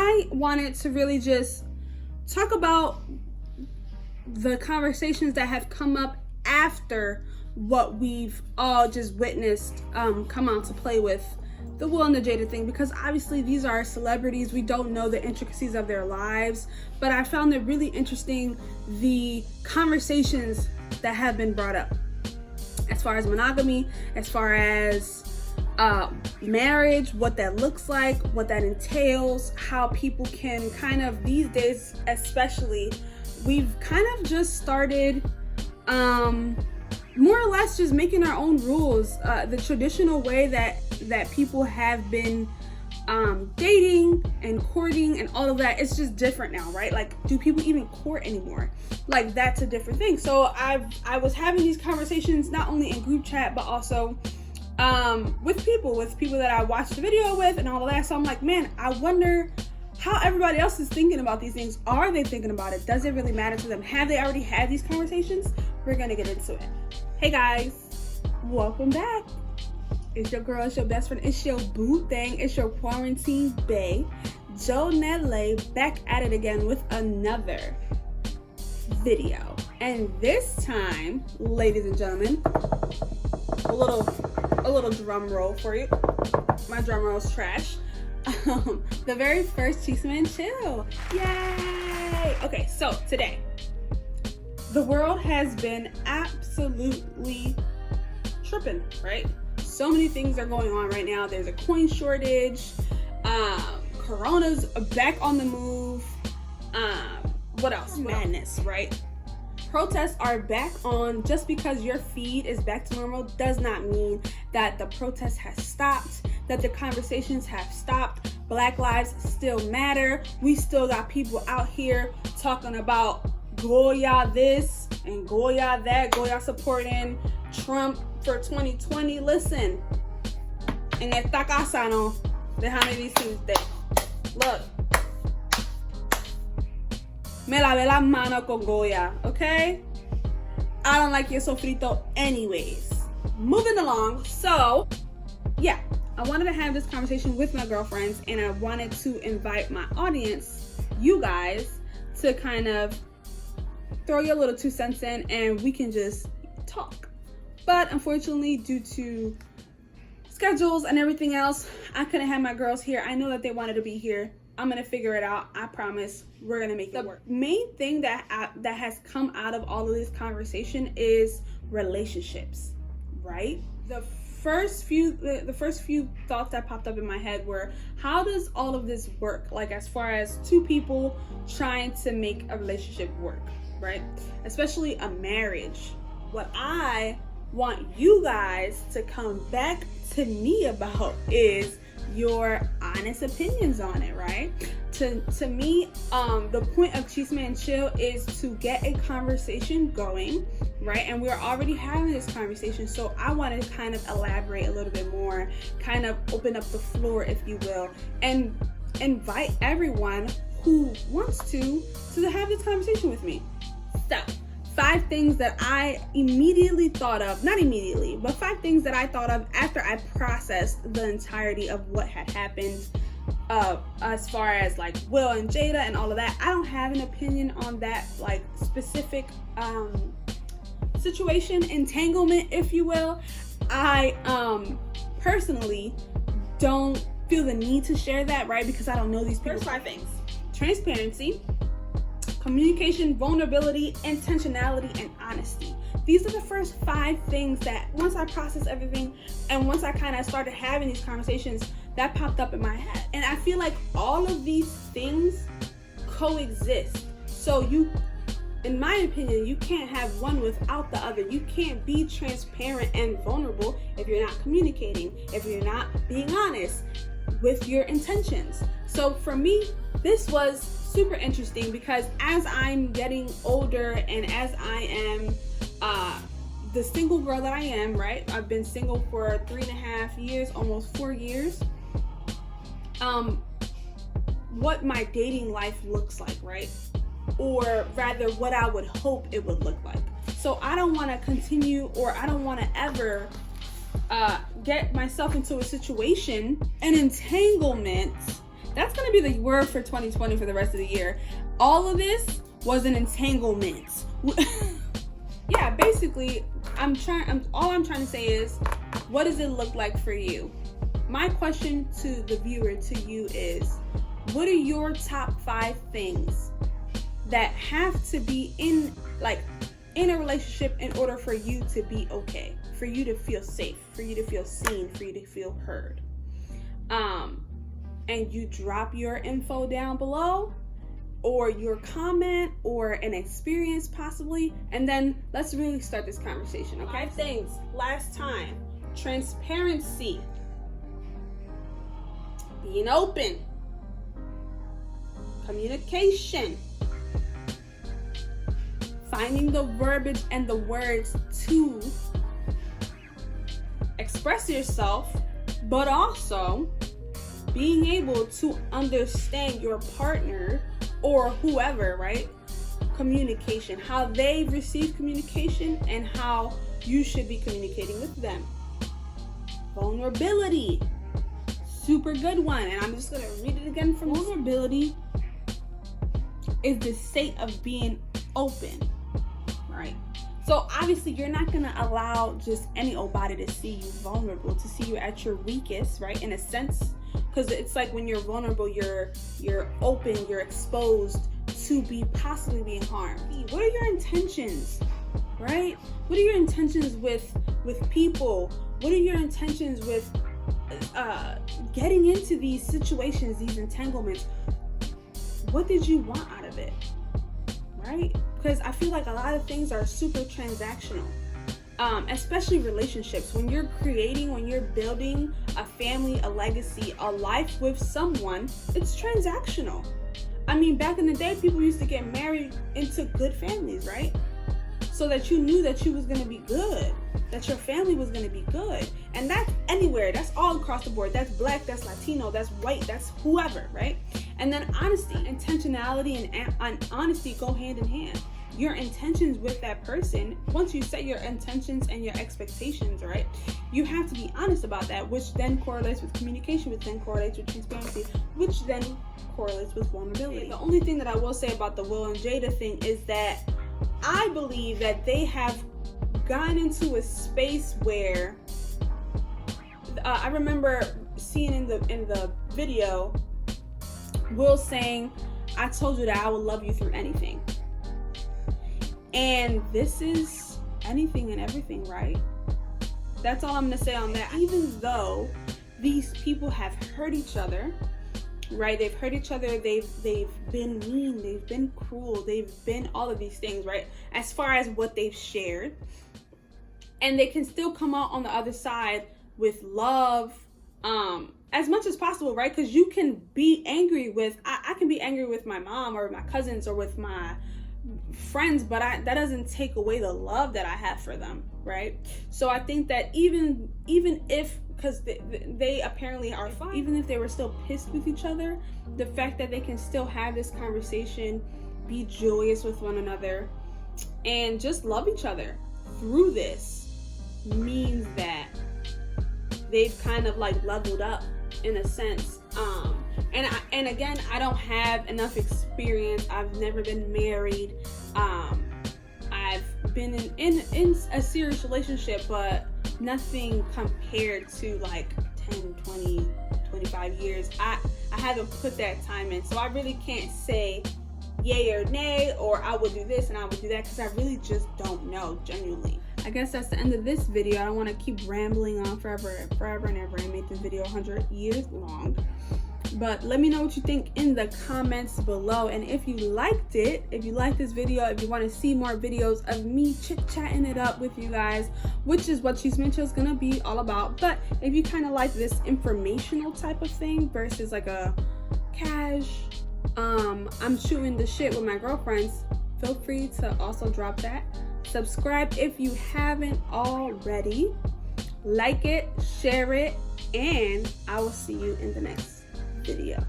I wanted to really just talk about the conversations that have come up after what we've all just witnessed come out to play with the Will and the Jada thing, because obviously these are celebrities. We don't know the intricacies of their lives, but I found it really interesting, the conversations that have been brought up as far as monogamy, as far as marriage, what that looks like, what that entails, how people can kind of, these days especially, we've kind of just started more or less just making our own rules. The traditional way that people have been dating and courting and all of that, it's just different now, right? Like, do people even court anymore? Like, that's a different thing. So I was having these conversations not only in group chat, but also with people that I watched the video with and all of that. So I'm like, man, I wonder how everybody else is thinking about these things. Are they thinking about it? Does it really matter to them? Have they already had these conversations? We're gonna get into it. Hey guys, welcome back. It's your girl, it's your best friend, it's your boo thing, it's your quarantine bae, JAWN, back at it again with another video. And this time, ladies and gentlemen, a little drum roll for you. My drum roll's trash. The very first Chisme and Chill. Yay! Okay, so today, the world has been absolutely tripping, right? So many things are going on right now. There's a coin shortage. Corona's back on the move. What else? Madness, right? Protests are back on. Just because your feed is back to normal does not mean that the protest has stopped, that the conversations have stopped. Black lives still matter. We still got people out here talking about Goya this and Goya that, Goya supporting Trump for 2020. Listen, en esta casa no, déjame decirte, look, me lavé las manos con Goya, okay? I don't like your sofrito anyways. Moving along, so yeah, I wanted to have this conversation with my girlfriends, and I wanted to invite my audience, you guys, to kind of throw your little 2 cents in and we can just talk. But unfortunately, due to schedules and everything else, I couldn't have my girls here. I know that they wanted to be here. I'm gonna figure it out. I promise we're gonna make it work. The main thing that has come out of all of this conversation is relationships, right? The first few thoughts that popped up in my head were, how does all of this work? Like, as far as two people trying to make a relationship work, right? Especially a marriage. What I want you guys to come back to me about is your honest opinions on it, right? To me, the point of Chisme and Chill is to get a conversation going, right? And we're already having this conversation, so I want to kind of elaborate a little bit more, kind of open up the floor, if you will, and invite everyone who wants to have this conversation with me. So, 5 things that I immediately thought of, not immediately, but 5 things that I thought of after I processed the entirety of what had happened, as far as like Will and Jada and all of that. I don't have an opinion on that like specific situation, entanglement, if you will. I personally don't feel the need to share that, right? Because I don't know these people. First 5 things: transparency, communication, vulnerability, intentionality, and honesty. These are the first 5 things that once I processed everything and once I kind of started having these conversations, that popped up in my head. And I feel like all of these things coexist. So you, in my opinion, you can't have one without the other. You can't be transparent and vulnerable if you're not communicating, if you're not being honest with your intentions. So for me, this was super interesting because as I'm getting older and as I am the single girl that I am, right? I've been single for 3.5 years, almost 4 years. What my dating life looks like, right? Or rather what I would hope it would look like. So I don't want to continue, or I don't want to ever get myself into a situation, an entanglement That's gonna be the word for 2020 for the rest of the year. All of this was an entanglement. Yeah, basically, all I'm trying to say is, what does it look like for you? My question to the viewer, to you, is, what are your top 5 things that have to be in a relationship in order for you to be okay, for you to feel safe, for you to feel seen, for you to feel heard? And you drop your info down below, or your comment, or an experience possibly, and then let's really start this conversation, okay? 5 things last time: transparency, being open, communication, finding the verbiage and the words to express yourself, but also being able to understand your partner or whoever, right? Communication, how they've received communication and how you should be communicating with them. Vulnerability, super good one, and I'm just gonna read it again from vulnerability is the state of being open, right? So obviously you're not gonna allow just any old body to see you vulnerable, to see you at your weakest, right? In a sense, because it's like when you're vulnerable, you're open, you're exposed to be possibly being harmed. What are your intentions, right? What are your intentions with people? What are your intentions with getting into these situations, these entanglements? What did you want out of it, right? Because I feel like a lot of things are super transactional. Especially relationships. When you're building a family, a legacy, a life with someone, it's transactional. I mean, back in the day, people used to get married into good families, right? So that you knew that you was going to be good, that your family was going to be good. And that's anywhere. That's all across the board. That's Black, that's Latino, that's white, that's whoever, right? And then honesty, intentionality, and honesty go hand in hand. Your intentions with that person, once you set your intentions and your expectations, right, you have to be honest about that, which then correlates with communication, which then correlates with transparency, which then correlates with vulnerability. The only thing that I will say about the Will and Jada thing is that I believe that they have gone into a space where I remember seeing in the video Will saying, "I told you that I would love you through anything." And this is anything and everything, right? That's all I'm gonna say on that. Even though these people have hurt each other, right? They've hurt each other, they've been mean, they've been cruel, they've been all of these things, right? As far as what they've shared. And they can still come out on the other side with love, as much as possible, right? Because you can be angry with, I can be angry with my mom or my cousins or with my friends, but that doesn't take away the love that I have for them, right? So I think that even if, because they apparently are fine, even if they were still pissed with each other, the fact that they can still have this conversation, be joyous with one another, and just love each other through this means that they've kind of like leveled up in a sense. And again, I don't have enough experience. I've never been married. I've been in a serious relationship, but nothing compared to like 10, 20, 25 years. I haven't put that time in, so I really can't say yay or nay, or I would do this and I would do that, because I really just don't know, genuinely. I guess that's the end of this video. I don't want to keep rambling on forever and ever and make this video 100 years long. But let me know what you think in the comments below. And if you liked it, if you liked this video, if you want to see more videos of me chit-chatting it up with you guys, which is what Cheese Mincho is going to be all about. But if you kind of like this informational type of thing versus like a cash, I'm shooting the shit with my girlfriends, feel free to also drop that. Subscribe if you haven't already. Like it, share it, and I will see you in the next video.